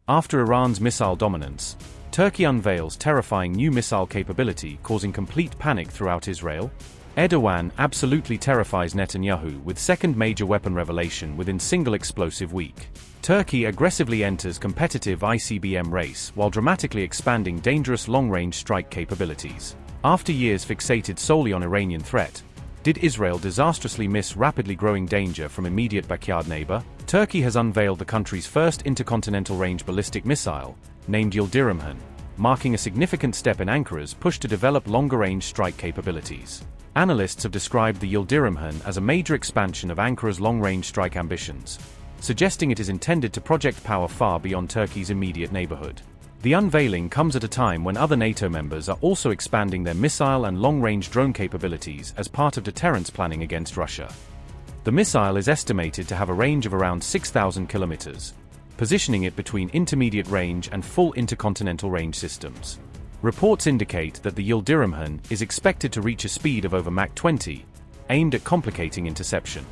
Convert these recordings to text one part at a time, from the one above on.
After Iran's missile dominance, Turkey unveils terrifying new missile capability causing complete panic throughout Israel. Erdogan absolutely terrifies Netanyahu with second major weapon revelation within single explosive week. Turkey aggressively enters competitive ICBM race while dramatically expanding dangerous long-range strike capabilities. After years fixated solely on Iranian threat, did Israel disastrously miss rapidly growing danger from immediate backyard neighbor? Turkey has unveiled the country's first intercontinental range ballistic missile, named Yildirimhan, marking a significant step in Ankara's push to develop longer-range strike capabilities. Analysts have described the Yildirimhan as a major expansion of Ankara's long-range strike ambitions, suggesting it is intended to project power far beyond Turkey's immediate neighborhood. The unveiling comes at a time when other NATO members are also expanding their missile and long-range drone capabilities as part of deterrence planning against Russia. The missile is estimated to have a range of around 6,000 kilometers, positioning it between intermediate range and full intercontinental range systems. Reports indicate that the Yildirimhan is expected to reach a speed of over Mach 20, aimed at complicating interception.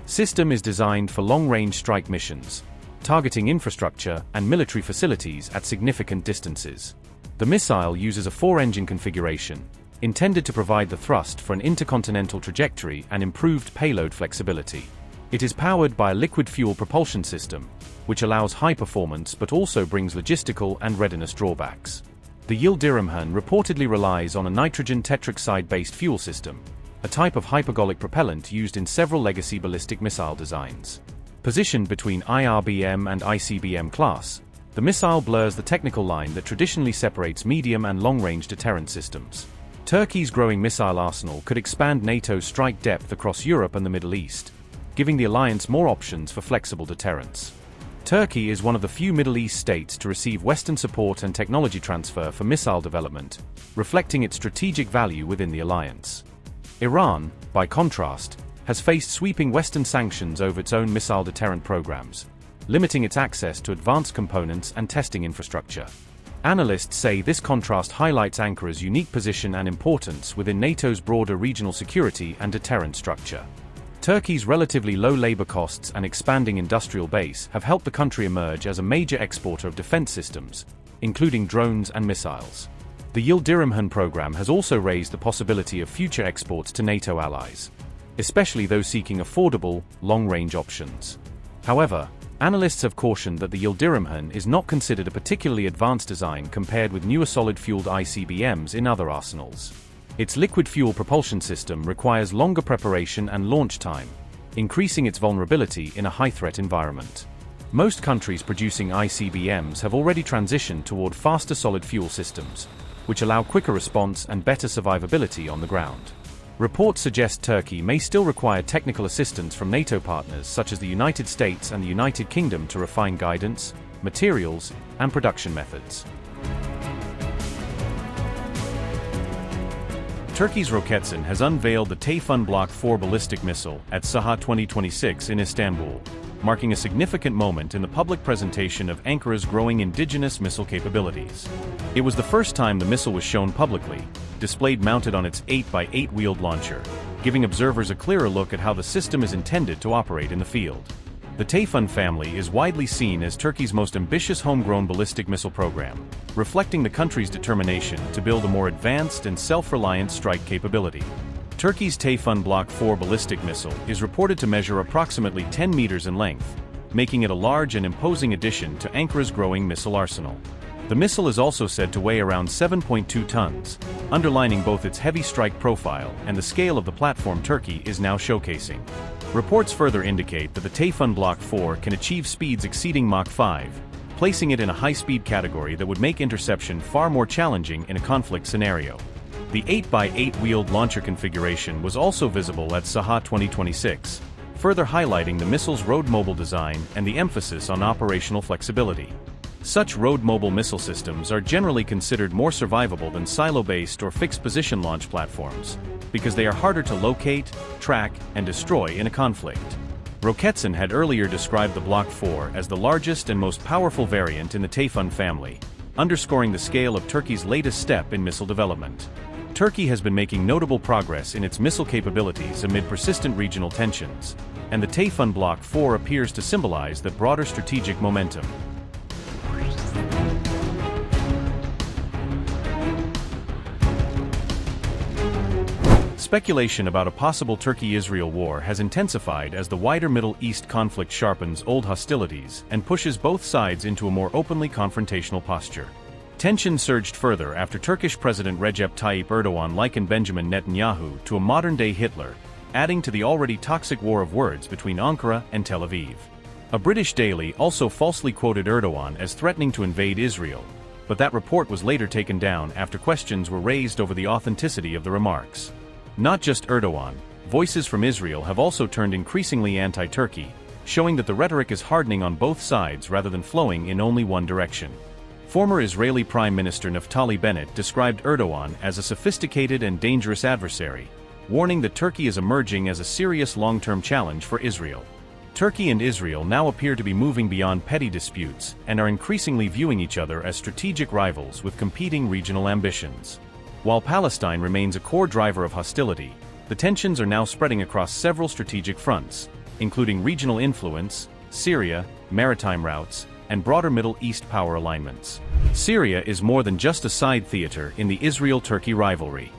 System is designed for long-range strike missions, targeting infrastructure and military facilities at significant distances. The missile uses a 4-engine configuration, intended to provide the thrust for an intercontinental trajectory and improved payload flexibility. It is powered by a liquid fuel propulsion system, which allows high performance but also brings logistical and readiness drawbacks. The Yildirimhan reportedly relies on a nitrogen tetroxide-based fuel system, a type of hypergolic propellant used in several legacy ballistic missile designs. Positioned between IRBM and ICBM class, the missile blurs the technical line that traditionally separates medium and long-range deterrent systems. Turkey's growing missile arsenal could expand NATO's strike depth across Europe and the Middle East, giving the alliance more options for flexible deterrence. Turkey is one of the few Middle East states to receive Western support and technology transfer for missile development, reflecting its strategic value within the alliance. Iran, by contrast, has faced sweeping Western sanctions over its own missile deterrent programs, limiting its access to advanced components and testing infrastructure. Analysts say this contrast highlights Ankara's unique position and importance within NATO's broader regional security and deterrent structure. Turkey's relatively low labor costs and expanding industrial base have helped the country emerge as a major exporter of defense systems, including drones and missiles. The Yildirimhan program has also raised the possibility of future exports to NATO allies, especially those seeking affordable, long-range options. However, analysts have cautioned that the Yildirimhan is not considered a particularly advanced design compared with newer solid-fueled ICBMs in other arsenals. Its liquid fuel propulsion system requires longer preparation and launch time, increasing its vulnerability in a high-threat environment. Most countries producing ICBMs have already transitioned toward faster solid-fuel systems, which allow quicker response and better survivability on the ground. Reports suggest Turkey may still require technical assistance from NATO partners such as the United States and the United Kingdom to refine guidance, materials, and production methods. Turkey's Roketsan has unveiled the Tayfun Block 4 ballistic missile at Saha 2026 in Istanbul, marking a significant moment in the public presentation of Ankara's growing indigenous missile capabilities. It was the first time the missile was shown publicly, displayed mounted on its 8x8 wheeled launcher, giving observers a clearer look at how the system is intended to operate in the field. The Tayfun family is widely seen as Turkey's most ambitious homegrown ballistic missile program, reflecting the country's determination to build a more advanced and self-reliant strike capability. Turkey's Tayfun Block 4 ballistic missile is reported to measure approximately 10 meters in length, making it a large and imposing addition to Ankara's growing missile arsenal. The missile is also said to weigh around 7.2 tons, underlining both its heavy strike profile and the scale of the platform Turkey is now showcasing. Reports further indicate that the Tayfun Block 4 can achieve speeds exceeding Mach 5, placing it in a high-speed category that would make interception far more challenging in a conflict scenario. The 8x8 wheeled launcher configuration was also visible at Saha 2026, further highlighting the missile's road-mobile design and the emphasis on operational flexibility. Such road-mobile missile systems are generally considered more survivable than silo-based or fixed-position launch platforms, because they are harder to locate, track, and destroy in a conflict. Roketsan had earlier described the Block 4 as the largest and most powerful variant in the Tayfun family, underscoring the scale of Turkey's latest step in missile development. Turkey has been making notable progress in its missile capabilities amid persistent regional tensions, and the Tayfun Block 4 appears to symbolize that broader strategic momentum. Speculation about a possible Turkey-Israel war has intensified as the wider Middle East conflict sharpens old hostilities and pushes both sides into a more openly confrontational posture. Tension surged further after Turkish President Recep Tayyip Erdogan likened Benjamin Netanyahu to a modern-day Hitler, adding to the already toxic war of words between Ankara and Tel Aviv. A British daily also falsely quoted Erdogan as threatening to invade Israel, but that report was later taken down after questions were raised over the authenticity of the remarks. Not just Erdogan, voices from Israel have also turned increasingly anti-Turkey, showing that the rhetoric is hardening on both sides rather than flowing in only one direction. Former Israeli Prime Minister Naftali Bennett described Erdogan as a sophisticated and dangerous adversary, warning that Turkey is emerging as a serious long-term challenge for Israel. Turkey and Israel now appear to be moving beyond petty disputes and are increasingly viewing each other as strategic rivals with competing regional ambitions. While Palestine remains a core driver of hostility, the tensions are now spreading across several strategic fronts, including regional influence, Syria, maritime routes, and broader Middle East power alignments. Syria is more than just a side theater in the Israel-Turkey rivalry.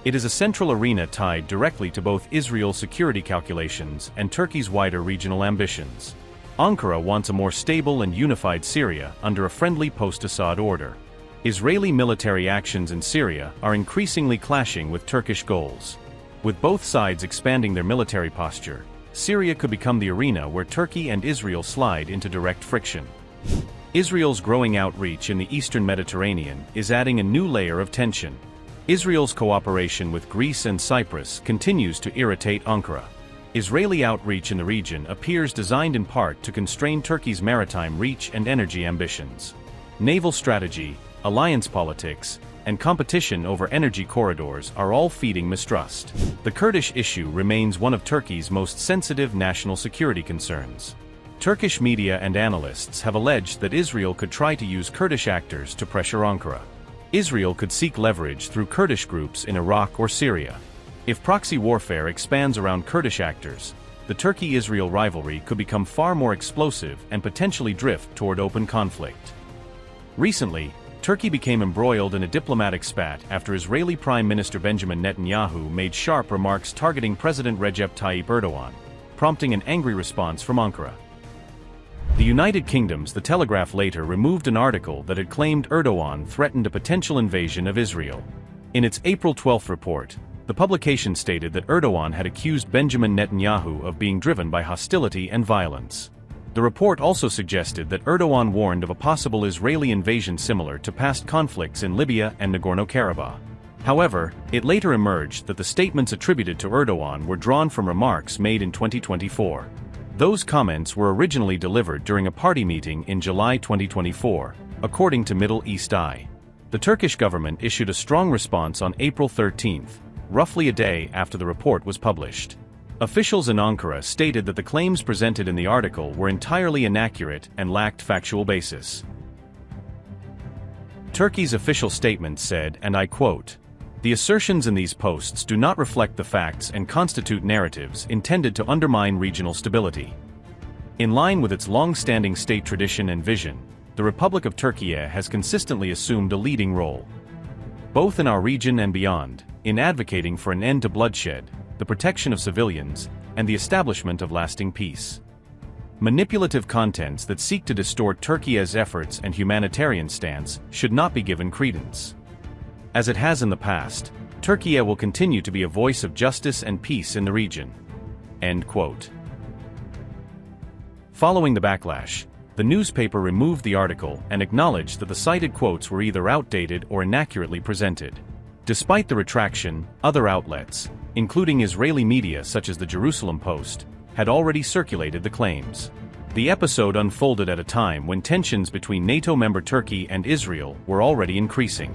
It is a central arena tied directly to both Israel's security calculations and Turkey's wider regional ambitions. Ankara wants a more stable and unified Syria under a friendly post-Assad order. Israeli military actions in Syria are increasingly clashing with Turkish goals. With both sides expanding their military posture, Syria could become the arena where Turkey and Israel slide into direct friction. Israel's growing outreach in the eastern Mediterranean is adding a new layer of tension. Israel's cooperation with Greece and Cyprus continues to irritate Ankara. Israeli outreach in the region appears designed in part to constrain Turkey's maritime reach and energy ambitions. Naval strategy, alliance politics, and competition over energy corridors are all feeding mistrust. The Kurdish issue remains one of Turkey's most sensitive national security concerns. Turkish media and analysts have alleged that Israel could try to use Kurdish actors to pressure Ankara. Israel could seek leverage through Kurdish groups in Iraq or Syria. If proxy warfare expands around Kurdish actors, the Turkey-Israel rivalry could become far more explosive and potentially drift toward open conflict. Recently, Turkey became embroiled in a diplomatic spat after Israeli Prime Minister Benjamin Netanyahu made sharp remarks targeting President Recep Tayyip Erdogan, prompting an angry response from Ankara. The United Kingdom's The Telegraph later removed an article that had claimed Erdogan threatened a potential invasion of Israel. In its April 12 report, the publication stated that Erdogan had accused Benjamin Netanyahu of being driven by hostility and violence. The report also suggested that Erdogan warned of a possible Israeli invasion similar to past conflicts in Libya and Nagorno-Karabakh. However, it later emerged that the statements attributed to Erdogan were drawn from remarks made in 2024. Those comments were originally delivered during a party meeting in July 2024, according to Middle East Eye. The Turkish government issued a strong response on April 13, roughly a day after the report was published. Officials in Ankara stated that the claims presented in the article were entirely inaccurate and lacked factual basis. Turkey's official statement said, and I quote, "The assertions in these posts do not reflect the facts and constitute narratives intended to undermine regional stability." In line with its long-standing state tradition and vision, the Republic of Turkey has consistently assumed a leading role, both in our region and beyond, in advocating for an end to bloodshed, the protection of civilians, and the establishment of lasting peace. Manipulative contents that seek to distort Turkey's efforts and humanitarian stance should not be given credence. As it has in the past, Turkey will continue to be a voice of justice and peace in the region. End quote. Following the backlash, the newspaper removed the article and acknowledged that the cited quotes were either outdated or inaccurately presented. Despite the retraction, other outlets, including Israeli media such as the Jerusalem Post, had already circulated the claims. The episode unfolded at a time when tensions between NATO member Turkey and Israel were already increasing.